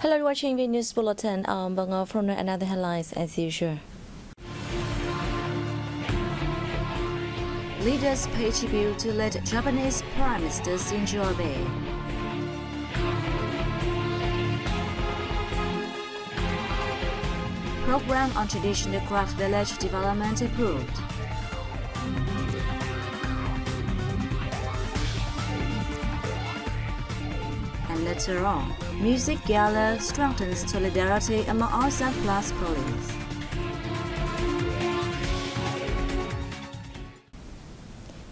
Hello, watching Vnews Bulletin. I'm from another headlines as usual. Leaders pay tribute to late Japanese Prime Minister Shinzo Abe. Program on traditional craft village development approved. And later on, music gala strengthens solidarity among arts and class police.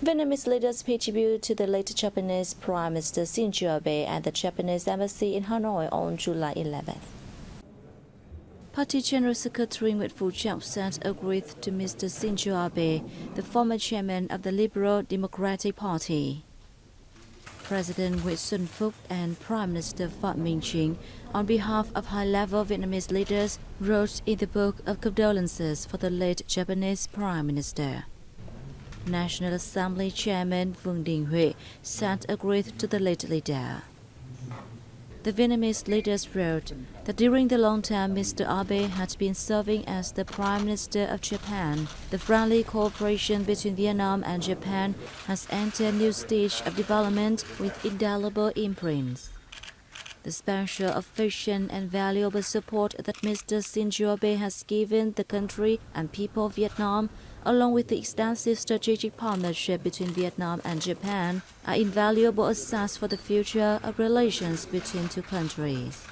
Vietnamese leaders pay tribute to the late Japanese Prime Minister Shinzo Abe at the Japanese Embassy in Hanoi on July 11th. Party General Secretary Nguyễn Phú Trọng sent a greeting to Mr. Shinzo Abe, the former chairman of the Liberal Democratic Party. President Nguyễn Xuân Phúc and Prime Minister Phạm Minh Chính, on behalf of high-level Vietnamese leaders, wrote in the book of condolences for the late Japanese Prime Minister. National Assembly Chairman Vương Đình Huệ sent a greeting to the late leader. The Vietnamese leaders wrote that during the long time Mr. Abe had been serving as the Prime Minister of Japan, the friendly cooperation between Vietnam and Japan has entered a new stage of development with indelible imprints. The special affection and valuable support that Mr. Shinzo Abe has given the country and people of Vietnam, along with the extensive strategic partnership between Vietnam and Japan, are invaluable assets for the future of relations between two countries.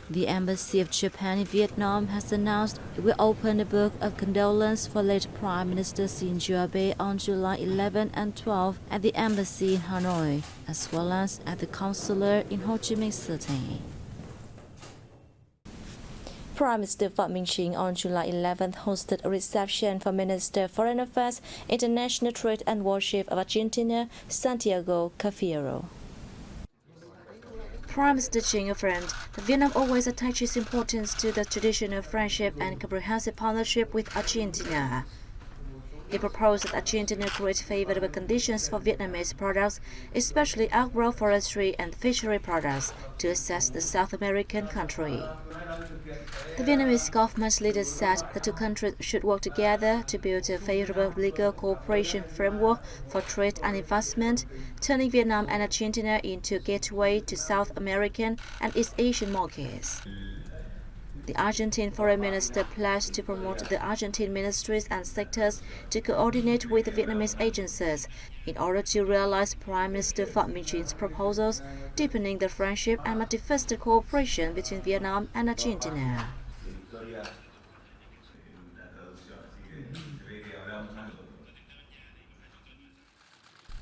The Embassy of Japan in Vietnam has announced it will open a book of condolence for late Prime Minister Shinzo Abe on July 11 and 12 at the Embassy in Hanoi, as well as at the consulate in Ho Chi Minh City. Prime Minister Phạm Minh Chính on July 11th hosted a reception for Minister of Foreign Affairs, International Trade and Worship of Argentina, Santiago Cafiero. Prime Minister Chính affirmed that Vietnam always attaches importance to the traditional friendship and comprehensive partnership with Argentina. He proposed that Argentina create favorable conditions for Vietnamese products, especially agroforestry and fishery products, to access the South American country. The Vietnamese government leaders said the two countries should work together to build a favorable legal cooperation framework for trade and investment, turning Vietnam and Argentina into a gateway to South American and East Asian markets. The Argentine Foreign Minister pledged to promote the Argentine ministries and sectors to coordinate with the Vietnamese agencies in order to realize Prime Minister Phạm Minh Chính proposals, deepening the friendship and multifaceted cooperation between Vietnam and Argentina.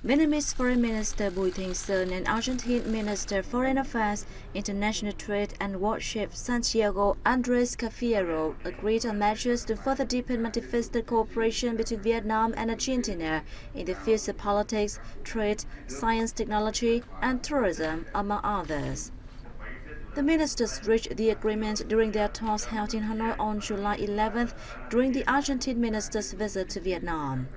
Vietnamese Foreign Minister Bùi Thanh Sơn and Argentine Minister of Foreign Affairs, International Trade and Worship Santiago Andres Cafiero agreed on measures to further deepen multifaceted cooperation between Vietnam and Argentina in the fields of politics, trade, science, technology, and tourism, among others. The ministers reached the agreement during their talks held in Hanoi on July 11th during the Argentine minister's visit to Vietnam.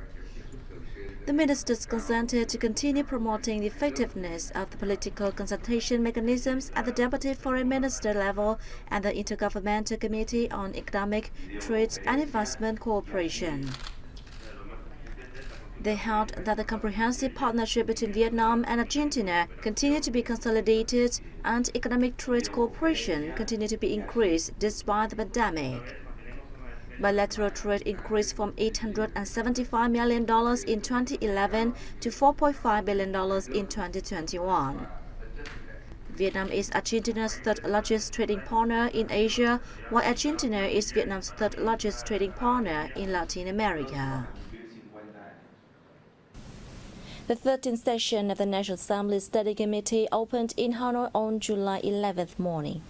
The ministers consented to continue promoting the effectiveness of the political consultation mechanisms at the Deputy Foreign Minister level and the Intergovernmental Committee on Economic, Trade and Investment Cooperation. They held that the comprehensive partnership between Vietnam and Argentina continued to be consolidated and economic trade cooperation continued to be increased despite the pandemic. Bilateral trade increased from $875 million in 2011 to $4.5 billion in 2021. Vietnam is Argentina's third-largest trading partner in Asia, while Argentina is Vietnam's third-largest trading partner in Latin America. The 13th session of the National Assembly Study Committee opened in Hanoi on July 11th morning.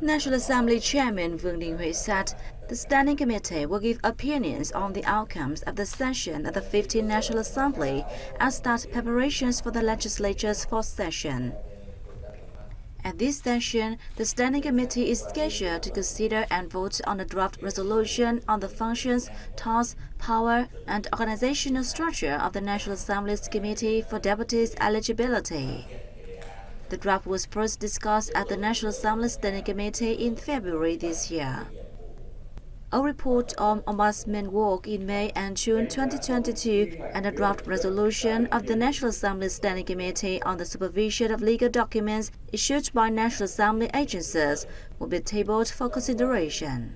National Assembly Chairman Vương Đình Huệ said the Standing Committee will give opinions on the outcomes of the session of the 15th National Assembly and start preparations for the legislature's fourth session. At this session, the Standing Committee is scheduled to consider and vote on a draft resolution on the functions, tasks, power, and organizational structure of the National Assembly's Committee for Deputies' eligibility. The draft was first discussed at the National Assembly Standing Committee in February this year. A report on ombudsman work in May and June 2022 and a draft resolution of the National Assembly Standing Committee on the Supervision of Legal Documents issued by National Assembly agencies will be tabled for consideration.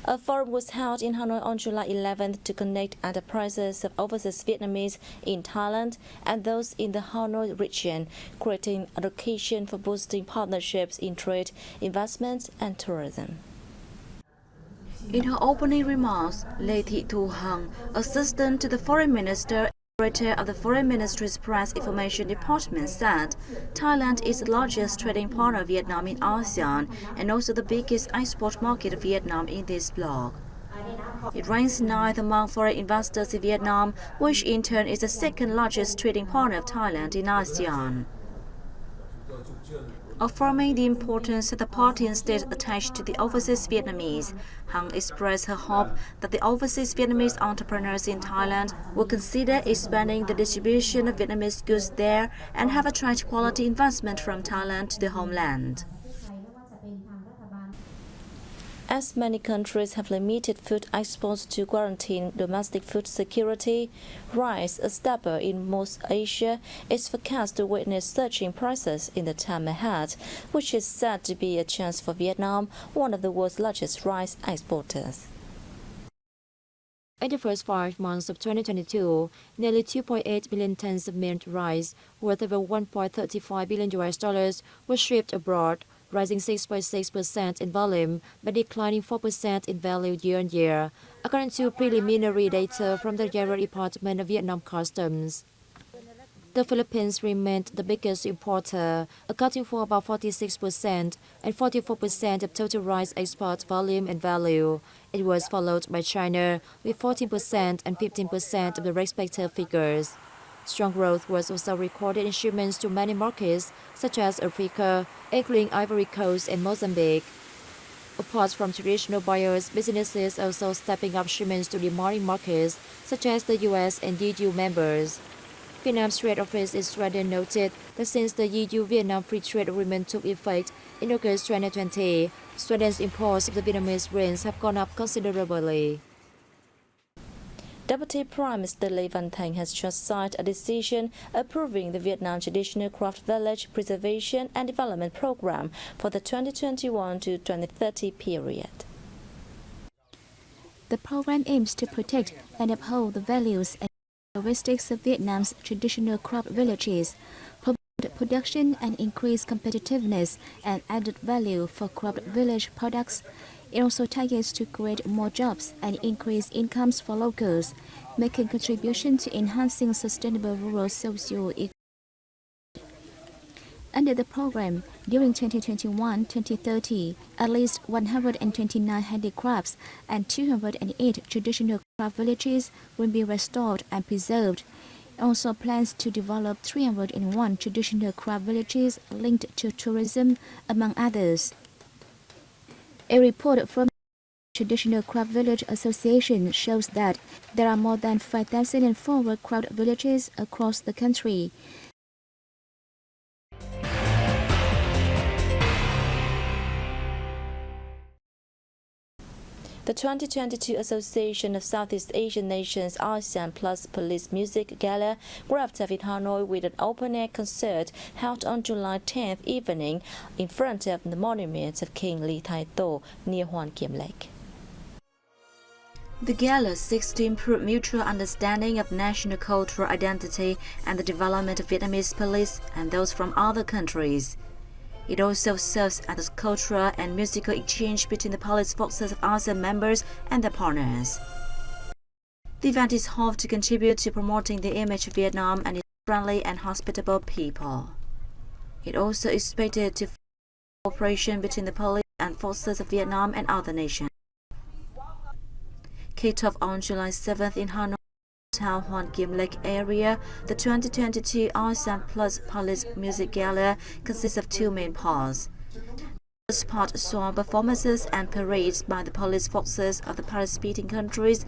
A forum was held in Hanoi on July 11th to connect enterprises of overseas Vietnamese in Thailand and those in the Hanoi region, creating an occasion for boosting partnerships in trade, investment, and tourism. In her opening remarks, Lê Thị Thu Hằng, assistant to the Foreign Minister, Director of the Foreign Ministry's Press Information Department, said Thailand is the largest trading partner of Vietnam in ASEAN and also the biggest export market of Vietnam in this bloc. It ranks 9th among foreign investors in Vietnam, which in turn is the second largest trading partner of Thailand in ASEAN. Affirming the importance of the party and state attached to the overseas Vietnamese, Hằng expressed her hope that the overseas Vietnamese entrepreneurs in Thailand will consider expanding the distribution of Vietnamese goods there and have attracted quality investment from Thailand to the homeland. As many countries have limited food exports to guarantee domestic food security, rice, a staple in most Asia, is forecast to witness surging prices in the time ahead, which is said to be a chance for Vietnam, one of the world's largest rice exporters. In the first 5 months of 2022, nearly 2.8 million tons of milled rice, worth over $1.35 billion, were shipped abroad, rising 6.6% in volume but declining 4% in value year-on-year, according to preliminary data from the General Department of Vietnam Customs. The Philippines remained the biggest importer, accounting for about 46% and 44% of total rice export volume and value. It was followed by China with 14% and 15% of the respective figures. Strong growth was also recorded in shipments to many markets, such as Africa, including Ivory Coast and Mozambique. Apart from traditional buyers, businesses also stepping up shipments to demanding markets, such as the US and EU members. Vietnam's trade office in Sweden noted that since the EU-Vietnam Free Trade Agreement took effect in August 2020, Sweden's imports of the Vietnamese grains have gone up considerably. Deputy Prime Minister Lê Văn Thành has just signed a decision approving the Vietnam Traditional Craft Village Preservation and Development Program for the 2021 to 2030 period. The program aims to protect and uphold the values and characteristics of Vietnam's traditional craft villages, promote production and increase competitiveness and added value for craft village products. It also targets to create more jobs and increase incomes for locals, making contribution to enhancing sustainable rural socio-economic. Under the program, during 2021-2030, at least 129 handicrafts and 208 traditional craft villages will be restored and preserved. It also plans to develop 301 traditional craft villages linked to tourism, among others. A report from the Traditional Craft Village Association shows that there are more than 5,004 craft villages across the country. The 2022 Association of Southeast Asian Nations ASEAN Plus Police Music Gala wrapped up in Hanoi with an open-air concert held on July 10th evening in front of the monument of King Ly Thai To near Hoan Kiem Lake. The gala seeks to improve mutual understanding of national cultural identity and the development of Vietnamese police and those from other countries. It also serves as a cultural and musical exchange between the police forces of ASEAN members and their partners. The event is hoped to contribute to promoting the image of Vietnam and its friendly and hospitable people. It also is expected to foster cooperation between the police and forces of Vietnam and other nations. Kicked off on July 7th in Hanoi, Hoan Kiem Lake area, the 2022 ASEAN Plus Police Music Gala consists of two main parts. spot song performances and parades by the police forces of the participating countries,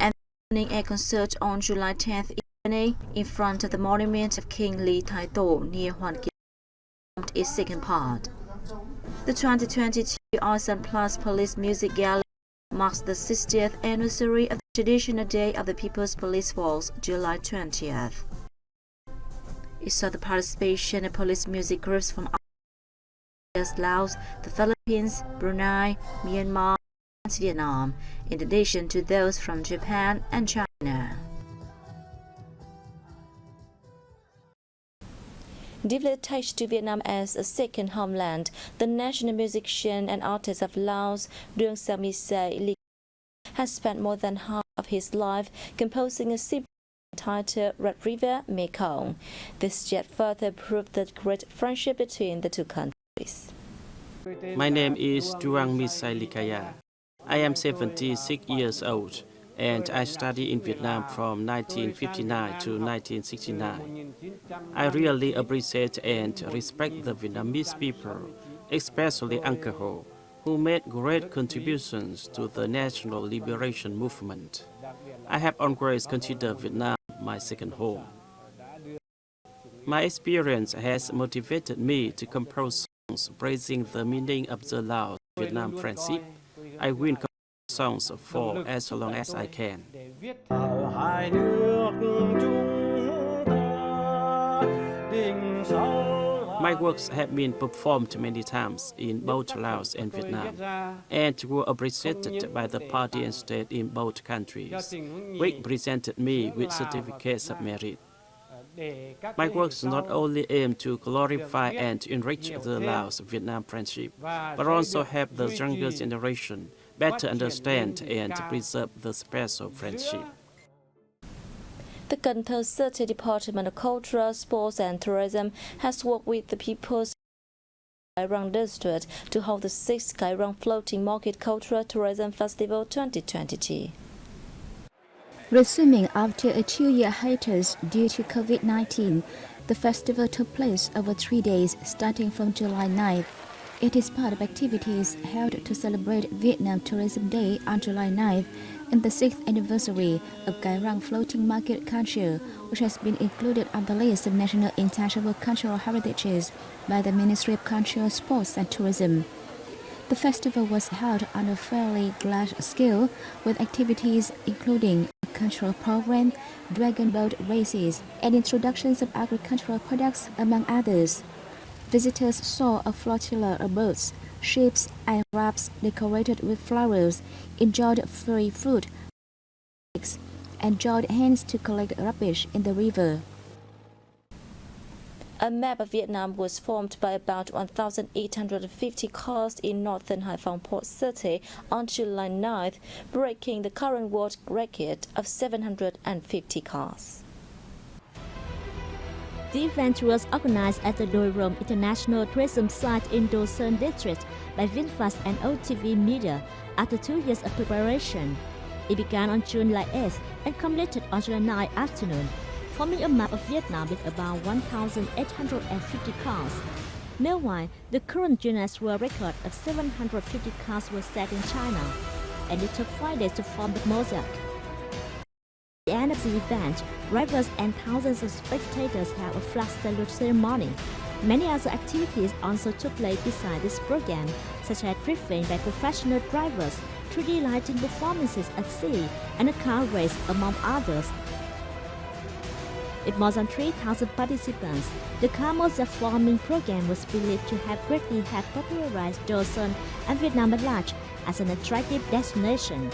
and a concert on July 10th evening in front of the monument of King Li Taido near Huan its second part. The 2022 Awesome Plus Police Music Gala marks the 60th anniversary of the traditional Day of the People's Police Force, July 20th. It saw the participation of police music groups from Laos, the Philippines, Brunei, Myanmar, and Vietnam, in addition to those from Japan and China. Deeply attached to Vietnam as a second homeland, the national musician and artist of Laos, Doong Samise has spent more than half of his life composing a simple titled Rivermekong. This yet further proved the great friendship between the two countries. My name is Doong Samise. I am 76 years old, and I studied in Vietnam from 1959 to 1969. I really appreciate and respect the Vietnamese people, especially Uncle Ho, who made great contributions to the national liberation movement. I have always considered Vietnam my second home. My experience has motivated me to compose songs praising the meaning of the Laos-Vietnam friendship. I will compose songs for as long as I can. My works have been performed many times in both Laos and Vietnam, and were appreciated by the party and state in both countries, which presented me with certificates of merit. My works not only aim to glorify and enrich the Laos-Vietnam friendship, but also help the younger generation better understand and preserve the special friendship. The Cần Thơ City Department of Culture, Sports and Tourism has worked with the People's Kai Rang District to hold the 6th Kai Rang Floating Market Cultural Tourism Festival 2022. Resuming after a 2-year hiatus due to COVID-19, the festival took place over 3 days starting from July 9th. It is part of activities held to celebrate Vietnam Tourism Day on July 9th and the 6th anniversary of Kai Rang Floating Market Culture, which has been included on the list of National Intangible Cultural Heritages by the Ministry of Culture, Sports and Tourism. The festival was held on a fairly large scale, with activities including a cultural program, dragon boat races, and introductions of agricultural products, among others. Visitors saw a flotilla of boats, ships, and rafts decorated with flowers, enjoyed free food, and joined hands to collect rubbish in the river. A map of Vietnam was formed by about 1,850 cars in northern Hai Phong Port City on July 9th, breaking the current world record of 750 cars. The event was organized at the Doi Rom International Tourism Site in Do Sơn District by VinFast and OTV Media after 2 years of preparation. It began on July 8th and completed on July 9th afternoon, forming a map of Vietnam with about 1,850 cars. Meanwhile, the current Guinness World Record of 750 cars was set in China, and it took 5 days to form the mosaic. At the end of the event, drivers and thousands of spectators held a flag salute ceremony. Many other activities also took place beside this program, such as drifting by professional drivers, 3D lighting performances at sea, and a car race, among others. With more than 3,000 participants, the car mosaic forming program was believed to have greatly helped popularize Do Sơn and Vietnam at large as an attractive destination.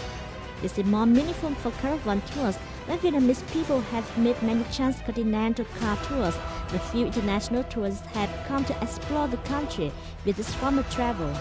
This is more meaningful for caravan tours when Vietnamese people have made many transcontinental car tours, but few international tourists have come to explore the country with this form of travel.